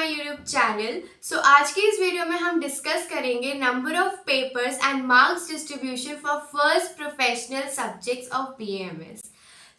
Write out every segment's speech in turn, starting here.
My YouTube channel. आज की इस वीडियो में हम डिस्कस करेंगे number of papers and marks distribution for first professional subjects of BMS.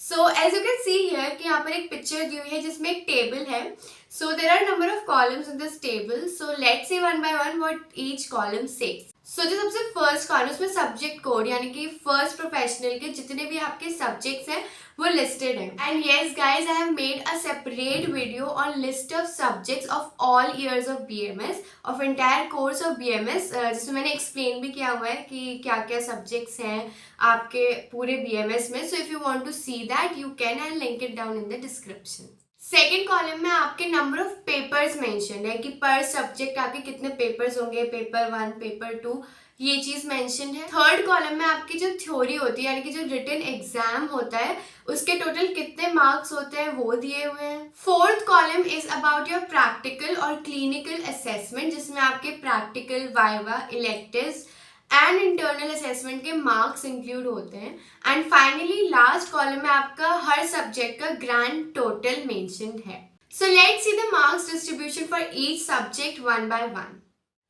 So as you can see here कि यहाँ पर एक पिक्चर दी हुई है जिसमें एक टेबल है। So there are number of columns in this table. So let's see one by one what each column says. जो सबसे फर्स्ट कॉलम उसमें सब्जेक्ट कोड यानी कि फर्स्ट प्रोफेशनल के जितने भी आपके सब्जेक्ट्स हैं वो लिस्टेड है। And yes guys, I have made a separate video on list of subjects of all years of BMS, of entire course of BMS, जिसमें मैंने एक्सप्लेन भी किया हुआ है कि क्या क्या सब्जेक्ट्स हैं आपके पूरे बीएमएस में। So if you want to see that you can, I link it down in the description. Second column में आपके नंबर ऑफ पेपर्स मेंशन है कि पर सब्जेक्ट आपके कितने पेपर्स होंगे, पेपर 1, पेपर 2, ये चीज मेंशन है। थर्ड कॉलम में आपकी जो थ्योरी होती है यानी कि जो रिटन एग्जाम होता है उसके टोटल कितने मार्क्स होते हैं वो दिए हुए हैं। Fourth column is about your practical और क्लिनिकल असेसमेंट, जिसमें आपके practical, viva, electives and internal assessment के मार्क्स इंक्लूड होते हैं। एंड फाइनली लास्ट कॉलम में आपका हर सब्जेक्ट का ग्रैंड टोटल मेंशन्ड है। सो let's see the marks distribution for each subject one by one.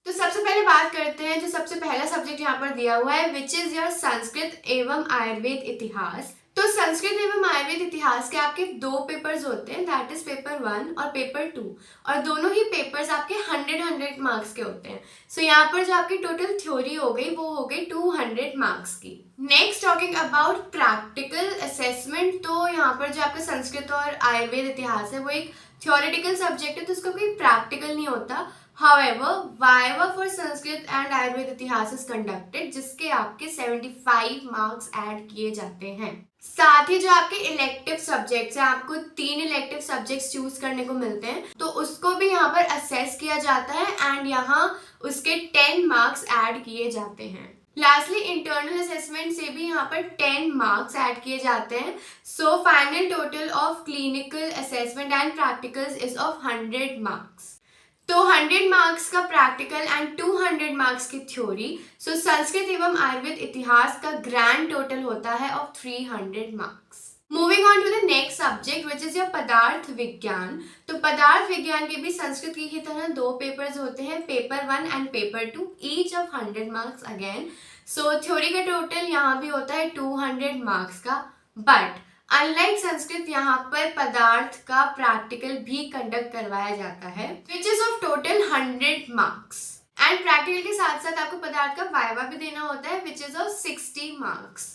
तो सबसे पहले बात करते हैं जो सबसे पहला सब्जेक्ट यहाँ पर दिया हुआ है, विच इज योर संस्कृत एवं आयुर्वेद इतिहास। तो संस्कृत एवं आयुर्वेद इतिहास के आपके 2 पेपर्स होते हैं, दैट इज पेपर 1 और पेपर 2, और दोनों ही पेपर्स आपके 100 मार्क्स के होते हैं। सो यहाँ पर जो आपकी टोटल थ्योरी हो गई वो हो गई 200 मार्क्स की। Next talking about practical assessment, तो यहाँ पर जो आपका संस्कृत और आयुर्वेद इतिहास है वो एक थ्योरेटिकल सब्जेक्ट है, तो उसका कोई प्रैक्टिकल नहीं होता। However, Viva for Sanskrit and Ayurveda इतिहास इज कंडक्टेड, जिसके आपके 75 मार्क्स ऐड किए जाते हैं। साथ ही जो आपके इलेक्टिव सब्जेक्ट्स हैं, आपको 3 इलेक्टिव सब्जेक्ट्स चूज करने को मिलते हैं, तो उसको भी यहाँ पर असेस किया जाता है एंड यहाँ उसके 10 मार्क्स ऐड किए जाते हैं। लास्टली इंटरनल असेसमेंट से भी यहाँ पर 10 मार्क्स ऐड किए जाते हैं। So final total of clinical assessment and practicals is of 100 marks. तो 100 मार्क्स का प्रैक्टिकल एंड 200 मार्क्स की थ्योरी। सो संस्कृत एवं आयुर्वेद इतिहास का ग्रैंड टोटल होता है of 300 marks. Moving on to the next subject which is your पदार्थ विज्ञान। तो पदार्थ विज्ञान के भी संस्कृत की ही तरह 2 पेपर्स होते हैं, paper 1 and paper 2, each of 100 marks again. So theory का टोटल यहाँ भी होता है 200 मार्क्स का, बट अनलाइक संस्कृत यहाँ पर पदार्थ का प्रैक्टिकल भी कंडक्ट करवाया जाता है, which is of total 100 marks. And practical के साथ साथ आपको पदार्थ का वाइवा भी देना होता है, which is of 60 marks.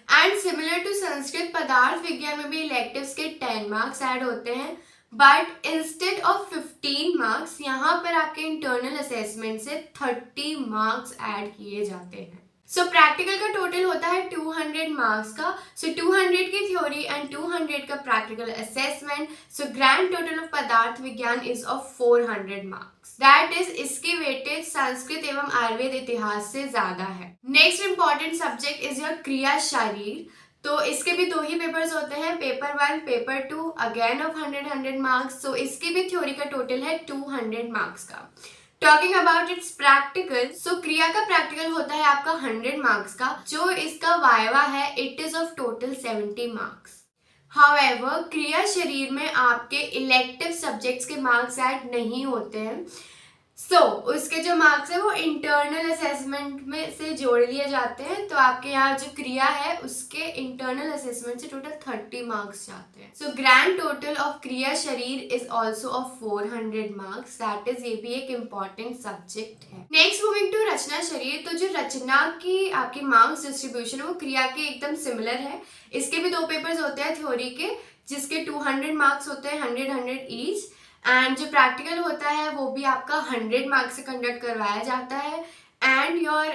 And similar to Sanskrit, पदार्थ विज्ञान में भी इलेक्टिव्स के 10 मार्क्स ऐड होते हैं, बट इंस्टेड ऑफ 15 मार्क्स यहाँ पर आपके इंटरनल असेसमेंट से 30 मार्क्स ऐड किए जाते हैं। सो प्रैक्टिकल का टोटल होता है 200 मार्क्स का। सो 200 की थ्योरी एंड 200 का practical assessment. So grand total of पदार्थ विज्ञान is of 400 marks. That is इसकी वेटेज संस्कृत एवं आयुर्वेद इतिहास से ज्यादा है। Next important subject is your क्रिया शरीर। तो इसके भी 2 ही पेपर्स होते हैं, paper 1, paper 2, again of 100 marks. So इसकी भी थ्योरी का टोटल है 200 मार्क्स का। Talking about its practical, so क्रिया का प्रैक्टिकल होता है आपका 100 मार्क्स का। जो इसका वाइवा है it is of total 70 marks. However क्रिया शरीर में आपके इलेक्टिव सब्जेक्ट्स के मार्क्स ऐड नहीं होते हैं। सो उसके जो मार्क्स है वो इंटरनल असेसमेंट में से जोड़ लिए जाते हैं। तो आपके यहाँ जो क्रिया है उसके इंटरनल असेसमेंट से टोटल 30 मार्क्स जाते हैं। सो ग्रैंड टोटल ऑफ क्रिया शरीर is also of 400 marks. That is, ये भी एक इम्पॉर्टेंट सब्जेक्ट है। नेक्स्ट मूविंग टू रचना शरीर। तो जो रचना की आपकी मार्क्स डिस्ट्रीब्यूशन है वो क्रिया के एकदम सिमिलर है। इसके भी 2 पेपर्स होते हैं थ्योरी के, जिसके 200 मार्क्स होते हैं, 100 ईच। एंड जो प्रैक्टिकल होता है वो भी आपका 100 मार्क्स से कंडक्ट करवाया जाता है। And your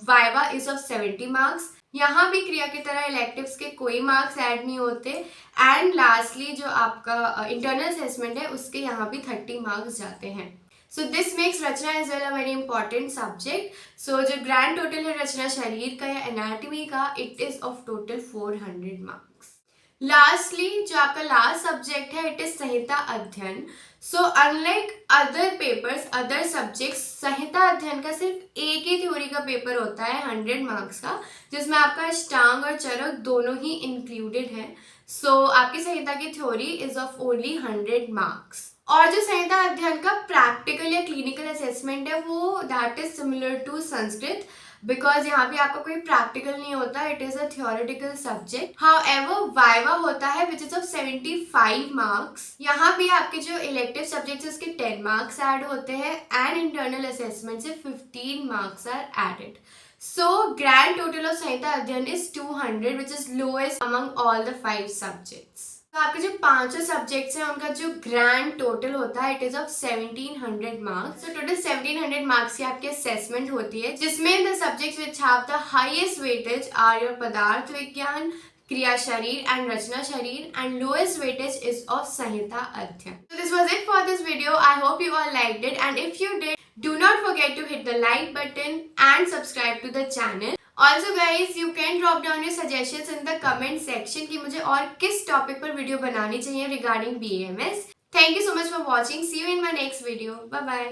viva is of 70 marks. यहाँ भी क्रिया की तरह इलेक्टिव्स के कोई मार्क्स ऐड नहीं होते। एंड लास्टली जो आपका इंटरनल असेसमेंट है उसके यहाँ भी 30 मार्क्स जाते हैं। सो दिस मेक्स रचना as well a very important subject. So जो ग्रैंड टोटल है रचना शरीर का या एनाटॉमी का, it is of total 400 marks. Lastly जो आपका लास्ट सब्जेक्ट है इट इज संहिता अध्ययन। So unlike other papers, other subjects, संहिता अध्ययन का सिर्फ एक ही थ्योरी का पेपर होता है 100 मार्क्स का, जिसमें आपका अष्टांग और चरक दोनों ही इंक्लूडेड है। सो आपकी संहिता की theory is of only 100 marks. और जो संहिता अध्ययन का प्रैक्टिकल या क्लिनिकल असेसमेंट है वो that is similar to Sanskrit, because यहाँ पे आपका कोई प्रैक्टिकल नहीं होता, it is a theoretical subject. However viva होता है विच इज ऑफ 75 मार्क्स। यहाँ भी आपके जो इलेक्टिव सब्जेक्ट्स है उसके 10 मार्क्स ऐड होते हैं एंड इंटरनल असेसमेंट से 15 marks are added. So grand total of Samhita Adhyayan is 200 which is lowest among all the 5 subjects. तो आपके जो पांचों सब्जेक्ट्स हैं उनका जो ग्रैंड टोटल होता है इट इज ऑफ 1700 मार्क्स। तो टोटल 1700 मार्क्स की आपकी असेसमेंट होती है, जिसमें the subjects which have the highest weightage are your पदार्थ विज्ञान, क्रिया शरीर एंड रचना शरीर, and lowest weightage is of संहिता अध्ययन। So this was it for this video. I hope you all liked it, and if you did, do not forget to hit the like button and subscribe to the channel. Also guys, you can drop down your suggestions in the comment section कि मुझे और किस topic पर video बनानी चाहिए regarding BAMS. Thank you so much for watching. See you in my next video. Bye bye.